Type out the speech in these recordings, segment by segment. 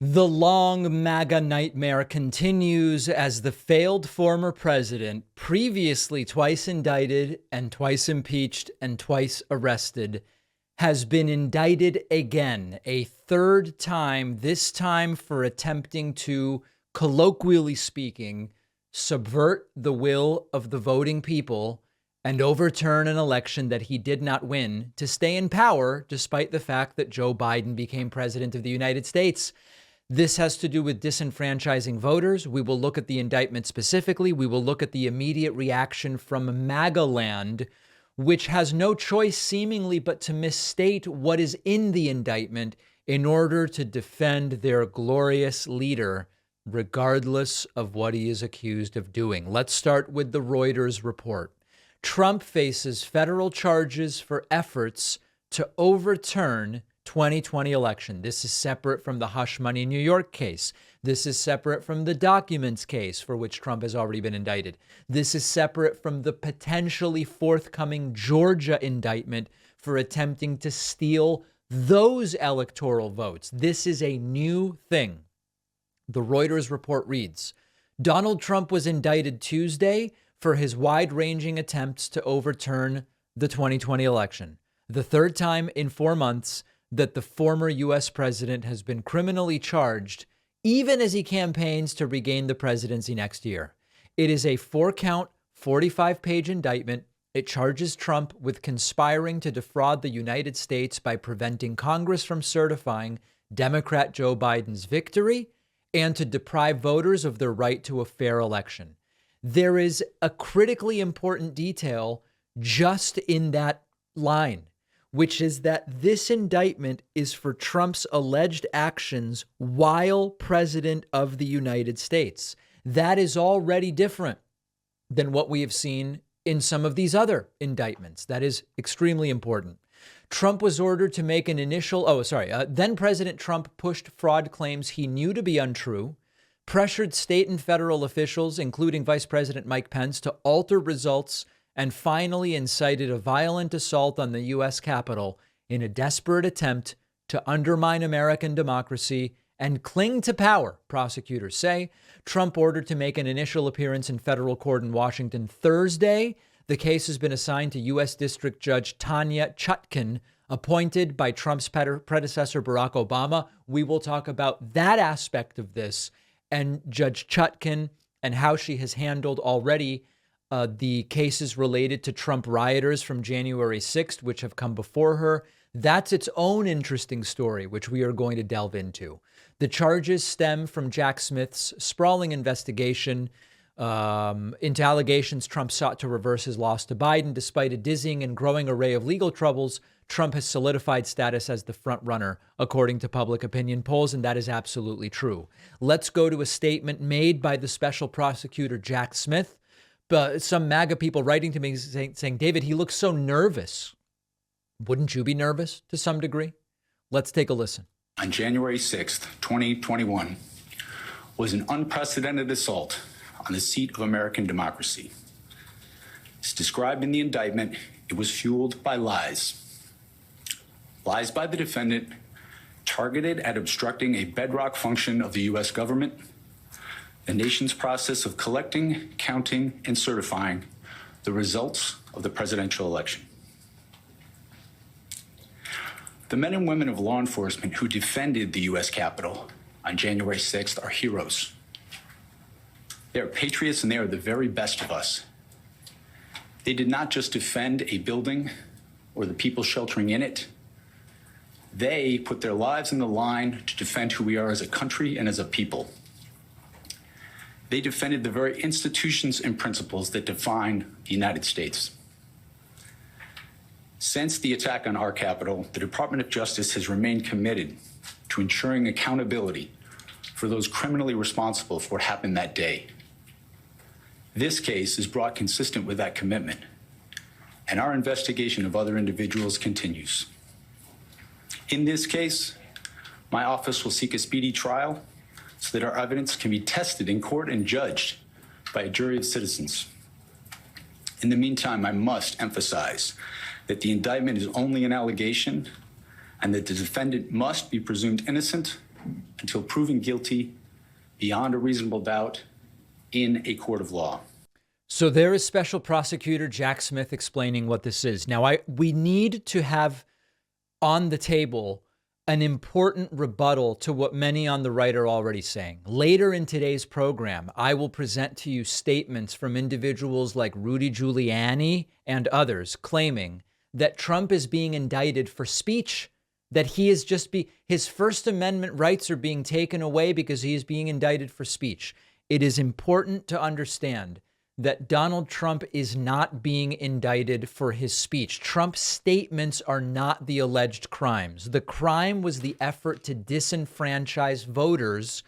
The long MAGA nightmare continues as the failed former president, previously twice indicted and twice impeached and twice arrested, has been indicted again, a third time, this time for attempting to, colloquially speaking, subvert the will of the voting people and overturn an election that he did not win to stay in power, despite the fact that Joe Biden became president of the United States. This has to do with disenfranchising voters. We will look at the indictment specifically. We will look at the immediate reaction from MAGA land, which has no choice seemingly but to misstate what is in the indictment in order to defend their glorious leader, regardless of what he is accused of doing. Let's start with the Reuters report. Trump faces federal charges for efforts to overturn 2020 election. This is separate from the hush money New York case. This is separate from the documents case for which Trump has already been indicted. This is separate from the potentially forthcoming Georgia indictment for attempting to steal those electoral votes. This is a new thing. The Reuters report reads, Donald Trump was indicted Tuesday for his wide-ranging attempts to overturn the 2020 election, the third time in 4 months that the former U.S. president has been criminally charged, even as he campaigns to regain the presidency next year. It is a 4-count, 45-page indictment. It charges Trump with conspiring to defraud the United States by preventing Congress from certifying Democrat Joe Biden's victory and to deprive voters of their right to a fair election. There is a critically important detail just in that line, which is that this indictment is for Trump's alleged actions while president of the United States. That is already different than what we have seen in some of these other indictments. That is extremely important. Trump was ordered to make an initial, then President Trump pushed fraud claims he knew to be untrue, pressured state and federal officials, including Vice President Mike Pence, to alter results, and finally incited a violent assault on the U.S. Capitol in a desperate attempt to undermine American democracy and cling to power, prosecutors say. Trump ordered to make an initial appearance in federal court in Washington Thursday. The case has been assigned to U.S. District Judge Tanya Chutkan, appointed by Trump's predecessor, Barack Obama. We will talk about that aspect of this and Judge Chutkan and how she has handled already the cases related to Trump rioters from January 6th, which have come before her. That's its own interesting story, which we are going to delve into. The charges stem from Jack Smith's sprawling investigation into allegations Trump sought to reverse his loss to Biden. Despite a dizzying and growing array of legal troubles, Trump has solidified status as the front runner, according to public opinion polls, and that is absolutely true. Let's go to a statement made by the special prosecutor, Jack Smith. Some MAGA people writing to me saying, David, he looks so nervous. Wouldn't you be nervous to some degree? Let's take a listen. On January 6th, 2021, was an unprecedented assault on the seat of American democracy. As described in the indictment, it was fueled by lies. Lies by the defendant targeted at obstructing a bedrock function of the U.S. government, the nation's process of collecting, counting, and certifying the results of the presidential election. The men and women of law enforcement who defended the U.S. Capitol on January 6th are heroes. They are patriots and they are the very best of us. They did not just defend a building or the people sheltering in it. They put their lives on the line to defend who we are as a country and as a people. They defended the very institutions and principles that define the United States. Since the attack on our Capitol, the Department of Justice has remained committed to ensuring accountability for those criminally responsible for what happened that day. This case is brought consistent with that commitment, and our investigation of other individuals continues. In this case, my office will seek a speedy trial so that our evidence can be tested in court and judged by a jury of citizens. In the meantime, I must emphasize that the indictment is only an allegation and that the defendant must be presumed innocent until proven guilty beyond a reasonable doubt in a court of law. So there is Special Prosecutor Jack Smith explaining what this is. Now, we need to have on the table an important rebuttal to what many on the right are already saying. Later in today's program, I will present to you statements from individuals like Rudy Giuliani and others claiming that Trump is being indicted for speech, that he is his First Amendment rights are being taken away because he is being indicted for speech. It is important to understand that Donald Trump is not being indicted for his speech. Trump's statements are not the alleged crimes. The crime was the effort to disenfranchise voters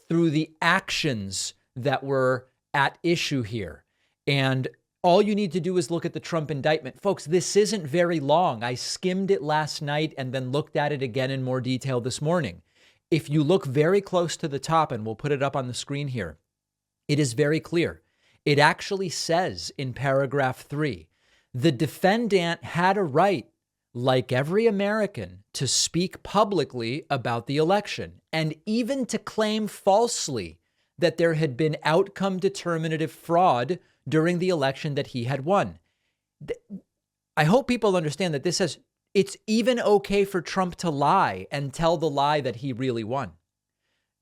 through the actions that were at issue here. And all you need to do is look at the Trump indictment. Folks, this isn't very long. I skimmed it last night and then looked at it again in more detail this morning. If you look very close to the top, and we'll put it up on the screen here, it is very clear. It actually says in paragraph 3, the defendant had a right, like every American, to speak publicly about the election and even to claim falsely that there had been outcome determinative fraud during the election that he had won. I hope people understand that this says it's even okay for Trump to lie and tell the lie that he really won.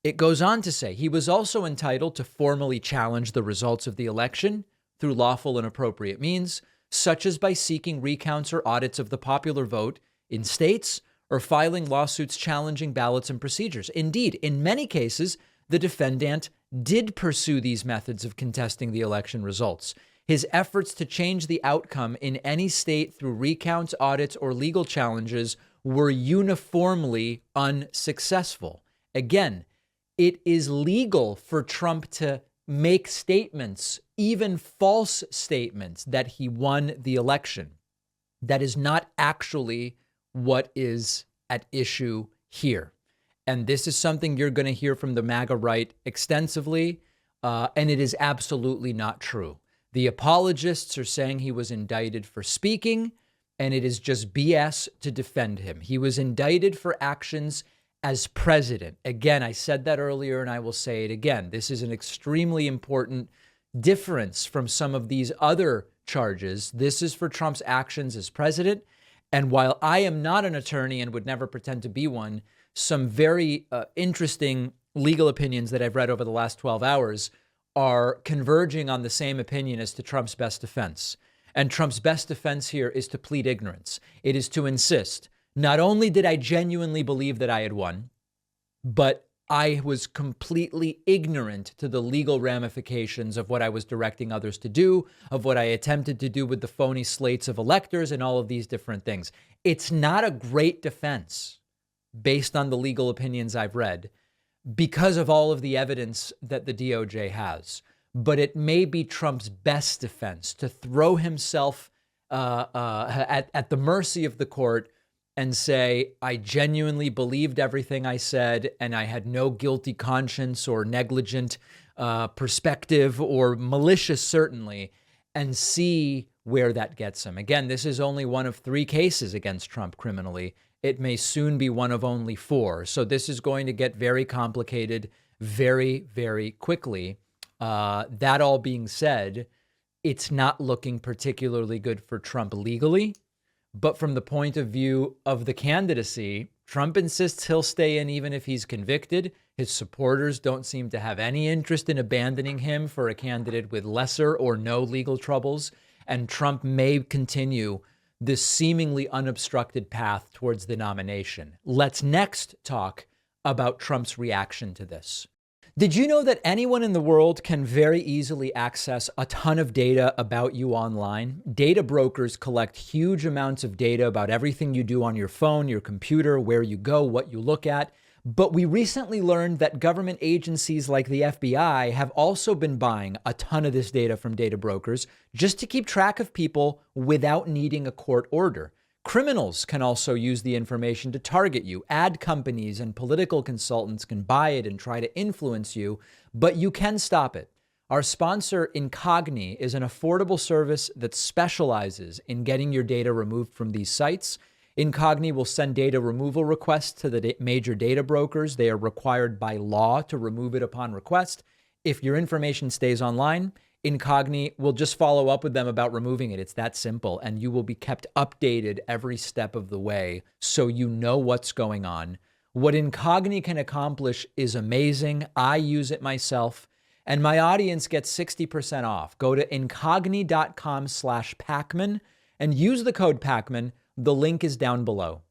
It goes on to say he was also entitled to formally challenge the results of the election through lawful and appropriate means, such as by seeking recounts or audits of the popular vote in states or filing lawsuits challenging ballots and procedures. Indeed, in many cases, the defendant did pursue these methods of contesting the election results. His efforts to change the outcome in any state through recounts, audits, or legal challenges were uniformly unsuccessful. Again, it is legal for Trump to make statements, even false statements, that he won the election. That is not actually what is at issue here. And this is something you're going to hear from the MAGA right extensively, and it is absolutely not true. The apologists are saying he was indicted for speaking, and it is just BS to defend him. He was indicted for actions as president. Again, I said that earlier and I will say it again. This is an extremely important difference from some of these other charges. This is for Trump's actions as president. And while I am not an attorney and would never pretend to be one, some very interesting legal opinions that I've read over the last 12 hours are converging on the same opinion as to Trump's best defense. And Trump's best defense here is to plead ignorance. It is to insist, not only did I genuinely believe that I had won, but I was completely ignorant to the legal ramifications of what I was directing others to do, of what I attempted to do with the phony slates of electors and all of these different things. It's not a great defense based on the legal opinions I've read because of all of the evidence that the DOJ has. But it may be Trump's best defense to throw himself at the mercy of the court and say, I genuinely believed everything I said, and I had no guilty conscience or negligent perspective or malicious, certainly, and see where that gets him. Again, this is only one of 3 cases against Trump criminally. It may soon be one of only 4. So this is going to get very complicated very, very quickly. That all being said, it's not looking particularly good for Trump legally. But from the point of view of the candidacy, Trump insists he'll stay in even if he's convicted. His supporters don't seem to have any interest in abandoning him for a candidate with lesser or no legal troubles. And Trump may continue this seemingly unobstructed path towards the nomination. Let's next talk about Trump's reaction to this. Did you know that anyone in the world can very easily access a ton of data about you online? Data brokers collect huge amounts of data about everything you do on your phone, your computer, where you go, what you look at. But we recently learned that government agencies like the FBI have also been buying a ton of this data from data brokers just to keep track of people without needing a court order. Criminals can also use the information to target you. Ad companies and political consultants can buy it and try to influence you, but you can stop it. Our sponsor, Incogni, is an affordable service that specializes in getting your data removed from these sites. Incogni will send data removal requests to the major data brokers. They are required by law to remove it upon request. If your information stays online, Incogni will just follow up with them about removing it. It's that simple. And you will be kept updated every step of the way so you know what's going on. What Incogni can accomplish is amazing. I use it myself, and my audience gets 60% off. Go to incogni.com/Pacman and use the code Pacman. The link is down below.